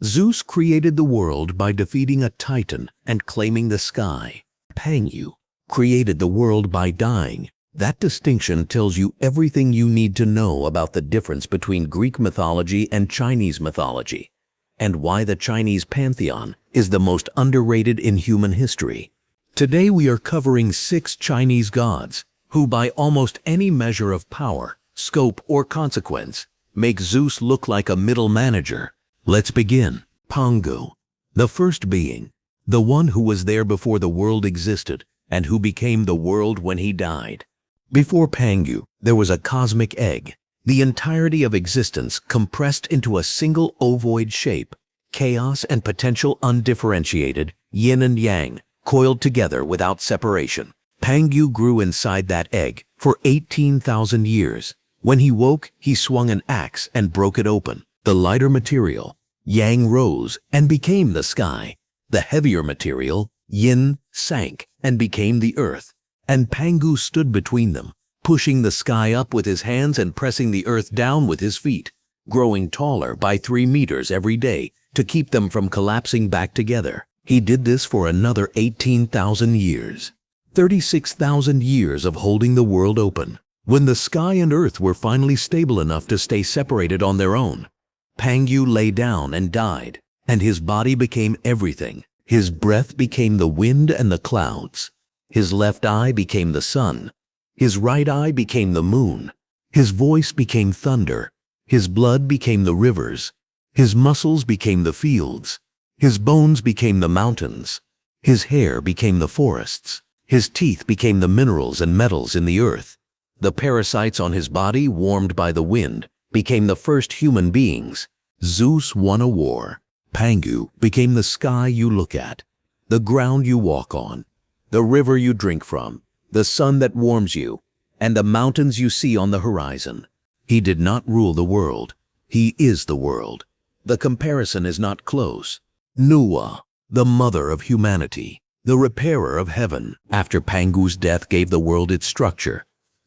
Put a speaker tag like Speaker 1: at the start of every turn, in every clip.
Speaker 1: Zeus created the world by defeating a titan and claiming the sky. Pangu created the world by dying. That distinction tells you everything you need to know about the difference between Greek mythology and Chinese mythology, and why the Chinese pantheon is the most underrated in human history. Today we are covering 6 Chinese gods who, by almost any measure of power, scope, or consequence, make Zeus look like a middle manager. Let's begin. Pangu, the first being, the one who was there before the world existed and who became the world when he died. Before Pangu, there was a cosmic egg, the entirety of existence compressed into a single ovoid shape, chaos and potential undifferentiated, yin and yang, coiled together without separation. Pangu grew inside that egg for 18,000 years. When he woke, he swung an axe and broke it open. The lighter material, yang, rose and became the sky. The heavier material, yin, sank and became the earth. And Pangu stood between them, pushing the sky up with his hands and pressing the earth down with his feet, growing taller by 3 meters every day to keep them from collapsing back together. He did this for another 18,000 years. 36,000 years of holding the world open. When the sky and earth were finally stable enough to stay separated on their own, Pangu lay down and died, and his body became everything. His breath became the wind and the clouds. His left eye became the sun. His right eye became the moon. His voice became thunder. His blood became the rivers. His muscles became the fields. His bones became the mountains. His hair became the forests. His teeth became the minerals and metals in the earth. The parasites on his body, warmed by the wind, became the first human beings. Zeus won a war. Pangu became the sky you look at, the ground you walk on, the river you drink from, the sun that warms you, and the mountains you see on the horizon. He did not rule the world. He is the world. The comparison is not close. Nuwa, the mother of humanity, the repairer of heaven, after Pangu's death gave the world its structure.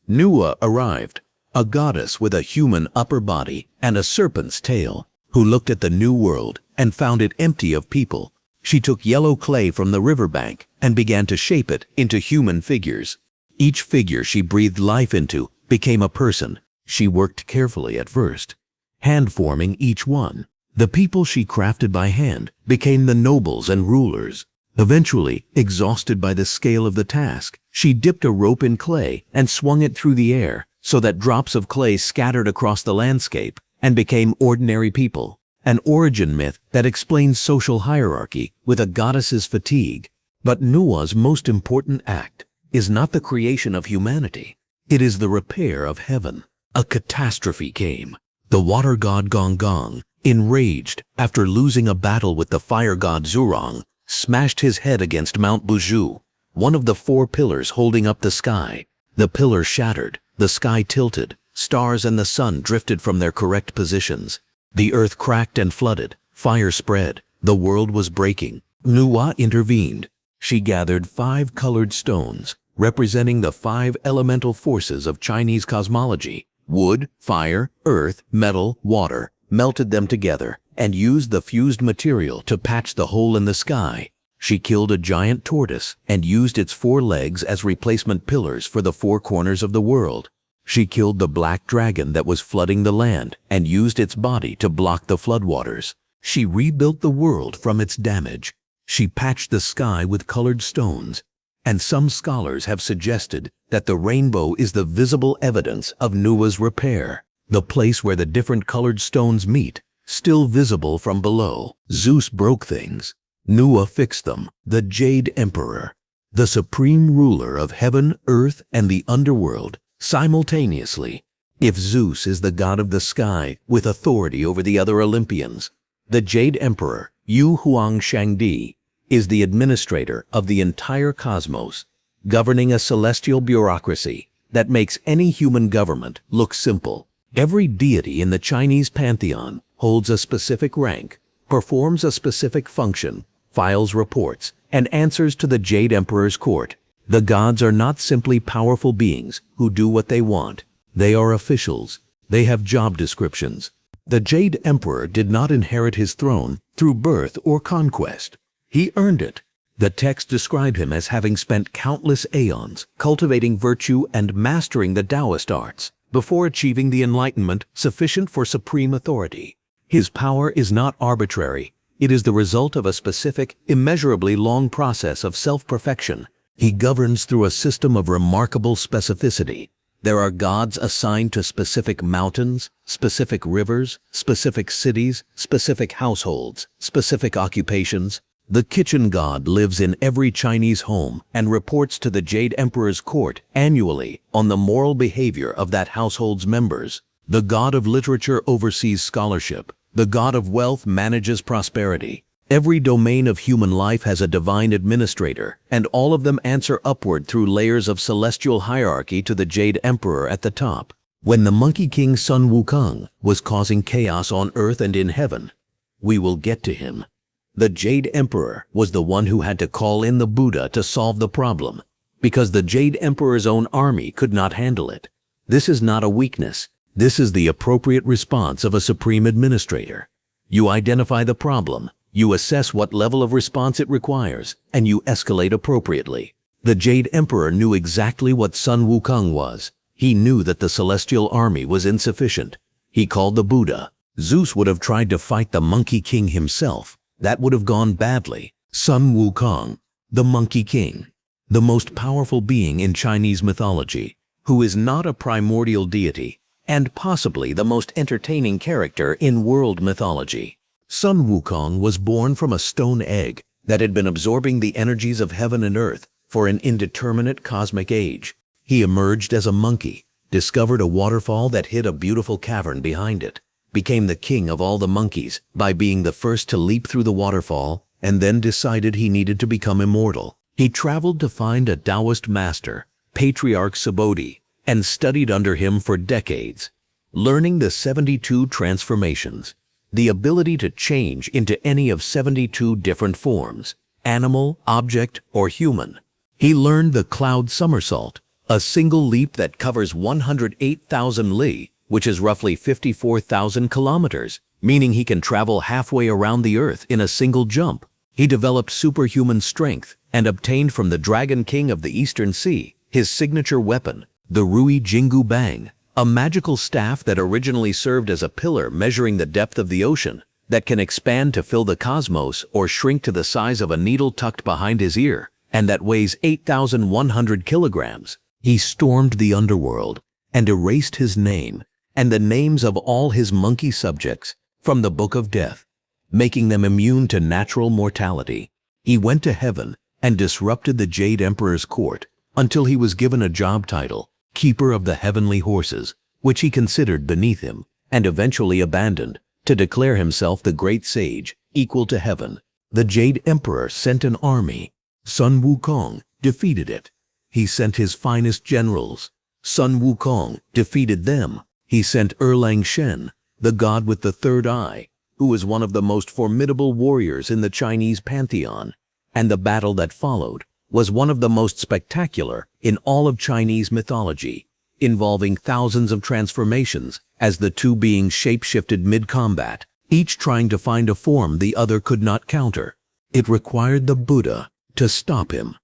Speaker 1: Nuwa arrived, a goddess with a human upper body and a serpent's tail, who looked at the new world and found it empty of people. She took yellow clay from the riverbank and began to shape it into human figures. Each figure she breathed life into became a person. She worked carefully at first, hand-forming each one. The people she crafted by hand became the nobles and rulers. Eventually, exhausted by the scale of the task, she dipped a rope in clay and swung it through the air so that drops of clay scattered across the landscape and became ordinary people. An origin myth that explains social hierarchy with a goddess's fatigue. But Nuwa's most important act is not the creation of humanity. It is the repair of heaven. A catastrophe came. The water god Gong, enraged after losing a battle with the fire god Zhurong, smashed his head against Mount Buju, one of the 4 pillars holding up the sky. The pillar shattered, the sky tilted, stars and the sun drifted from their correct positions. The earth cracked and flooded, fire spread, the world was breaking. Nuwa intervened. She gathered 5 colored stones, representing the 5 elemental forces of Chinese cosmology: wood, fire, earth, metal, water, melted them together, and used the fused material to patch the hole in the sky. She killed a giant tortoise and used its 4 legs as replacement pillars for the 4 corners of the world. She killed the black dragon that was flooding the land and used its body to block the floodwaters. She rebuilt the world from its damage. She patched the sky with colored stones, and some scholars have suggested that the rainbow is the visible evidence of Nuwa's repair, the place where the different colored stones meet, still visible from below. Zeus broke things. Nuwa fixed them. The Jade Emperor, the supreme ruler of heaven, earth, and the underworld, simultaneously. If Zeus is the god of the sky with authority over the other Olympians, the Jade Emperor, Yu Huang Shangdi, is the administrator of the entire cosmos, governing a celestial bureaucracy that makes any human government look simple. Every deity in the Chinese pantheon holds a specific rank, performs a specific function, files reports, and answers to the Jade Emperor's court. The gods are not simply powerful beings who do what they want. They are officials. They have job descriptions. The Jade Emperor did not inherit his throne through birth or conquest. He earned it. The texts describe him as having spent countless aeons cultivating virtue and mastering the Taoist arts before achieving the enlightenment sufficient for supreme authority. His power is not arbitrary. It is the result of a specific, immeasurably long process of self-perfection. He governs through a system of remarkable specificity. There are gods assigned to specific mountains, specific rivers, specific cities, specific households, specific occupations. The kitchen god lives in every Chinese home and reports to the Jade Emperor's court annually on the moral behavior of that household's members. The god of literature oversees scholarship. The god of wealth manages prosperity. Every domain of human life has a divine administrator, and all of them answer upward through layers of celestial hierarchy to the Jade Emperor at the top. When the Monkey King Sun Wukong was causing chaos on earth and in heaven, we will get to him. The Jade Emperor was the one who had to call in the Buddha to solve the problem, because the Jade Emperor's own army could not handle it. This is not a weakness. This is the appropriate response of a supreme administrator. You identify the problem, you assess what level of response it requires, and you escalate appropriately. The Jade Emperor knew exactly what Sun Wukong was. He knew that the celestial army was insufficient. He called the Buddha. Zeus would have tried to fight the Monkey King himself. That would have gone badly. Sun Wukong, the Monkey King, the most powerful being in Chinese mythology, who is not a primordial deity, and possibly the most entertaining character in world mythology. Sun Wukong was born from a stone egg that had been absorbing the energies of heaven and earth for an indeterminate cosmic age. He emerged as a monkey, discovered a waterfall that hid a beautiful cavern behind it, became the king of all the monkeys by being the first to leap through the waterfall, and then decided he needed to become immortal. He traveled to find a Taoist master, Patriarch Subodhi, and studied under him for decades, learning the 72 transformations, the ability to change into any of 72 different forms, animal, object, or human. He learned the cloud somersault, a single leap that covers 108,000 li, which is roughly 54,000 kilometers, meaning he can travel halfway around the earth in a single jump. He developed superhuman strength and obtained from the Dragon King of the Eastern Sea his signature weapon, the Rui Jingu Bang, a magical staff that originally served as a pillar measuring the depth of the ocean, that can expand to fill the cosmos or shrink to the size of a needle tucked behind his ear, and that weighs 8,100 kilograms. He stormed the underworld and erased his name and the names of all his monkey subjects from the Book of Death, making them immune to natural mortality. He went to heaven and disrupted the Jade Emperor's court until he was given a job title, Keeper of the Heavenly Horses, which he considered beneath him, and eventually abandoned to declare himself the great sage, equal to heaven. The Jade Emperor sent an army. Sun Wukong defeated it. He sent his finest generals. Sun Wukong defeated them. He sent Erlang Shen, the god with the third eye, who was one of the most formidable warriors in the Chinese pantheon. And the battle that followed was one of the most spectacular in all of Chinese mythology, involving thousands of transformations as the two beings shape-shifted mid-combat, each trying to find a form the other could not counter. It required the Buddha to stop him.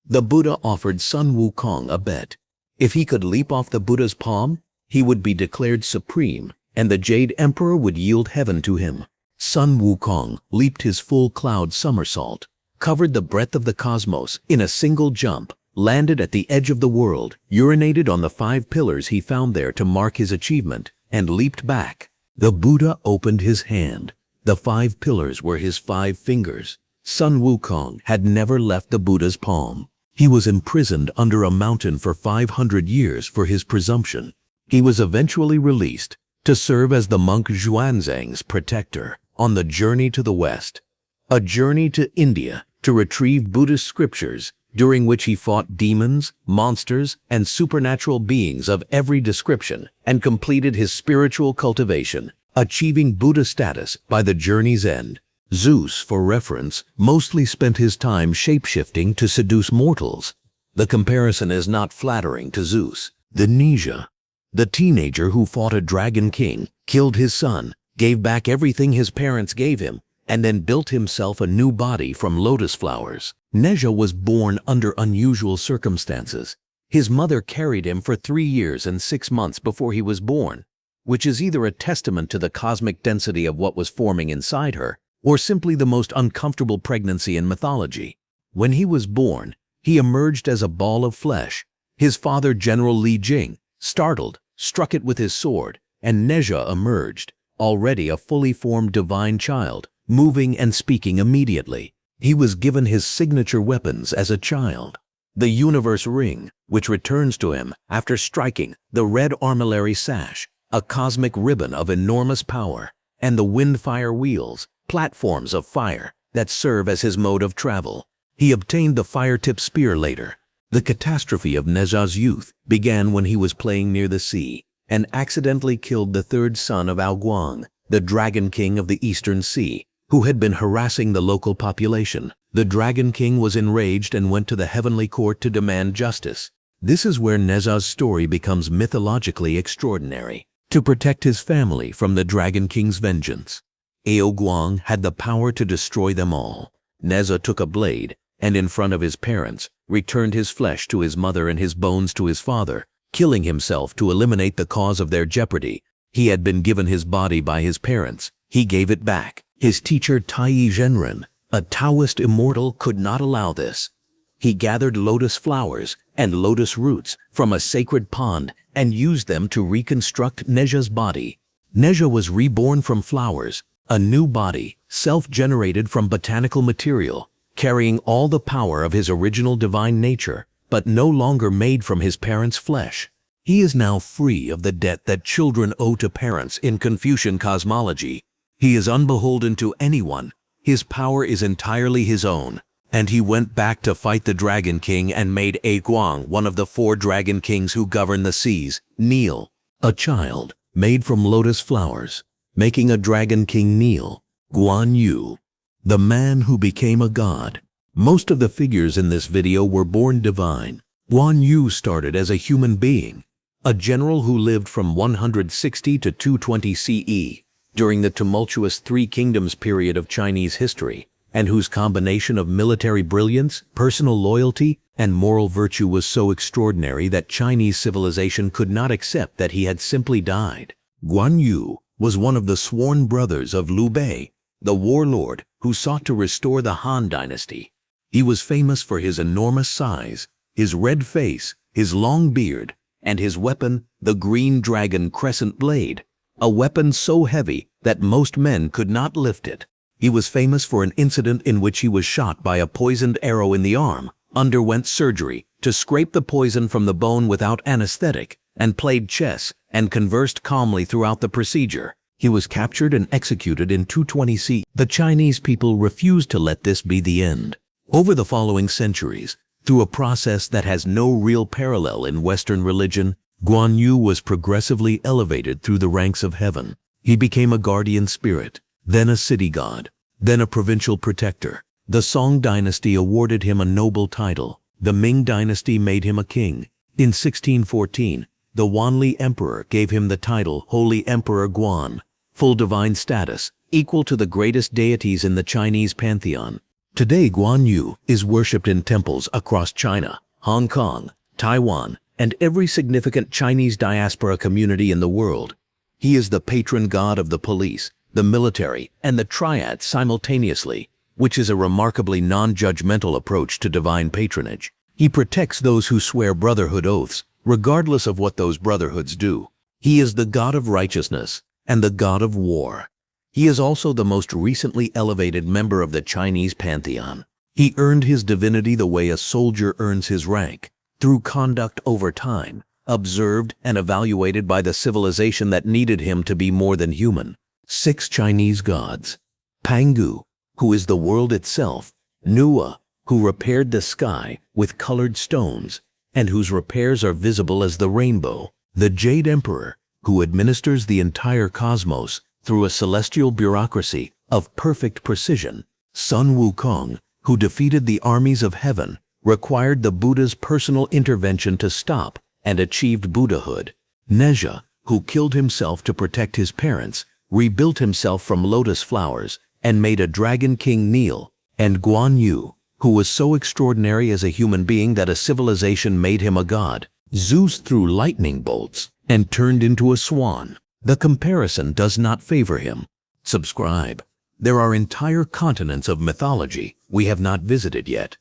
Speaker 1: The Buddha offered Sun Wukong a bet. If he could leap off the Buddha's palm, he would be declared supreme, and the Jade Emperor would yield heaven to him. Sun Wukong leaped his full cloud somersault, covered the breadth of the cosmos in a single jump, landed at the edge of the world, urinated on the 5 pillars he found there to mark his achievement, and leaped back. The Buddha opened his hand. The 5 pillars were his 5 fingers. Sun Wukong had never left the Buddha's palm. He was imprisoned under a mountain for 500 years for his presumption. He was eventually released to serve as the monk Xuanzang's protector on the journey to the West, a journey to India to retrieve Buddhist scriptures, during which he fought demons, monsters, and supernatural beings of every description, and completed his spiritual cultivation, achieving Buddha status by the journey's end. Zeus, for reference, mostly spent his time shape-shifting to seduce mortals. The comparison is not flattering to Zeus. The Ninja, the teenager who fought a dragon king, killed his son, gave back everything his parents gave him, and then built himself a new body from lotus flowers. Nezha was born under unusual circumstances. His mother carried him for 3 years and 6 months before he was born, which is either a testament to the cosmic density of what was forming inside her, or simply the most uncomfortable pregnancy in mythology. When he was born, he emerged as a ball of flesh. His father, General Li Jing, startled, struck it with his sword, and Nezha emerged, already a fully formed divine child, moving and speaking immediately. He was given his signature weapons as a child: the universe ring, which returns to him after striking the red armillary sash, a cosmic ribbon of enormous power, and the wind-fire wheels, platforms of fire that serve as his mode of travel. He obtained the fire-tip spear later. The catastrophe of Nezha's youth began when he was playing near the sea and accidentally killed the third son of Aoguang, the Dragon King of the Eastern Sea, who had been harassing the local population. The Dragon King was enraged and went to the heavenly court to demand justice. This is where Nezha's story becomes mythologically extraordinary. To protect his family from the Dragon King's vengeance, Aoguang had the power to destroy them all. Nezha took a blade and, in front of his parents, returned his flesh to his mother and his bones to his father, killing himself to eliminate the cause of their jeopardy. He had been given his body by his parents. He gave it back. His teacher Taiyi Zhenren, a Taoist immortal, could not allow this. He gathered lotus flowers and lotus roots from a sacred pond and used them to reconstruct Nezha's body. Nezha was reborn from flowers, a new body, self-generated from botanical material, carrying all the power of his original divine nature, but no longer made from his parents' flesh. He is now free of the debt that children owe to parents in Confucian cosmology. He is unbeholden to anyone. His power is entirely his own. And he went back to fight the Dragon King and made Aoguang one of the 4 Dragon Kings who govern the seas, kneel. A child made from lotus flowers, making a Dragon King kneel. Guan Yu, the man who became a god. Most of the figures in this video were born divine. Guan Yu started as a human being, a general who lived from 160 to 220 CE, during the tumultuous Three Kingdoms period of Chinese history, and whose combination of military brilliance, personal loyalty, and moral virtue was so extraordinary that Chinese civilization could not accept that he had simply died. Guan Yu was one of the sworn brothers of Liu Bei, the warlord who sought to restore the Han dynasty. He was famous for his enormous size, his red face, his long beard, and his weapon, the green dragon crescent blade, a weapon so heavy that most men could not lift it. He was famous for an incident in which he was shot by a poisoned arrow in the arm, underwent surgery to scrape the poison from the bone without anesthetic, and played chess and conversed calmly throughout the procedure. He was captured and executed in 220 CE. The Chinese people refused to let this be the end. Over the following centuries, through a process that has no real parallel in Western religion, Guan Yu was progressively elevated through the ranks of heaven. He became a guardian spirit, then a city god, then a provincial protector. The Song dynasty awarded him a noble title. The Ming dynasty made him a king. In 1614, the Wanli Emperor gave him the title Holy Emperor Guan, full divine status, equal to the greatest deities in the Chinese pantheon. Today, Guan Yu is worshipped in temples across China, Hong Kong, Taiwan, and every significant Chinese diaspora community in the world. He is the patron god of the police, the military, and the triad simultaneously, which is a remarkably non-judgmental approach to divine patronage. He protects those who swear brotherhood oaths, regardless of what those brotherhoods do. He is the god of righteousness and the god of war. He is also the most recently elevated member of the Chinese pantheon. He earned his divinity the way a soldier earns his rank, through conduct over time, observed and evaluated by the civilization that needed him to be more than human. 6 Chinese gods: Pangu, who is the world itself; Nua, who repaired the sky with colored stones, and whose repairs are visible as the rainbow; the Jade Emperor, who administers the entire cosmos through a celestial bureaucracy of perfect precision; Sun Wukong, who defeated the armies of heaven, required the Buddha's personal intervention to stop, and achieved Buddhahood; Nezha, who killed himself to protect his parents, rebuilt himself from lotus flowers and made a dragon king kneel. And Guan Yu, who was so extraordinary as a human being that a civilization made him a god. Zeus threw lightning bolts and turned into a swan. The comparison does not favor him. Subscribe. There are entire continents of mythology we have not visited yet.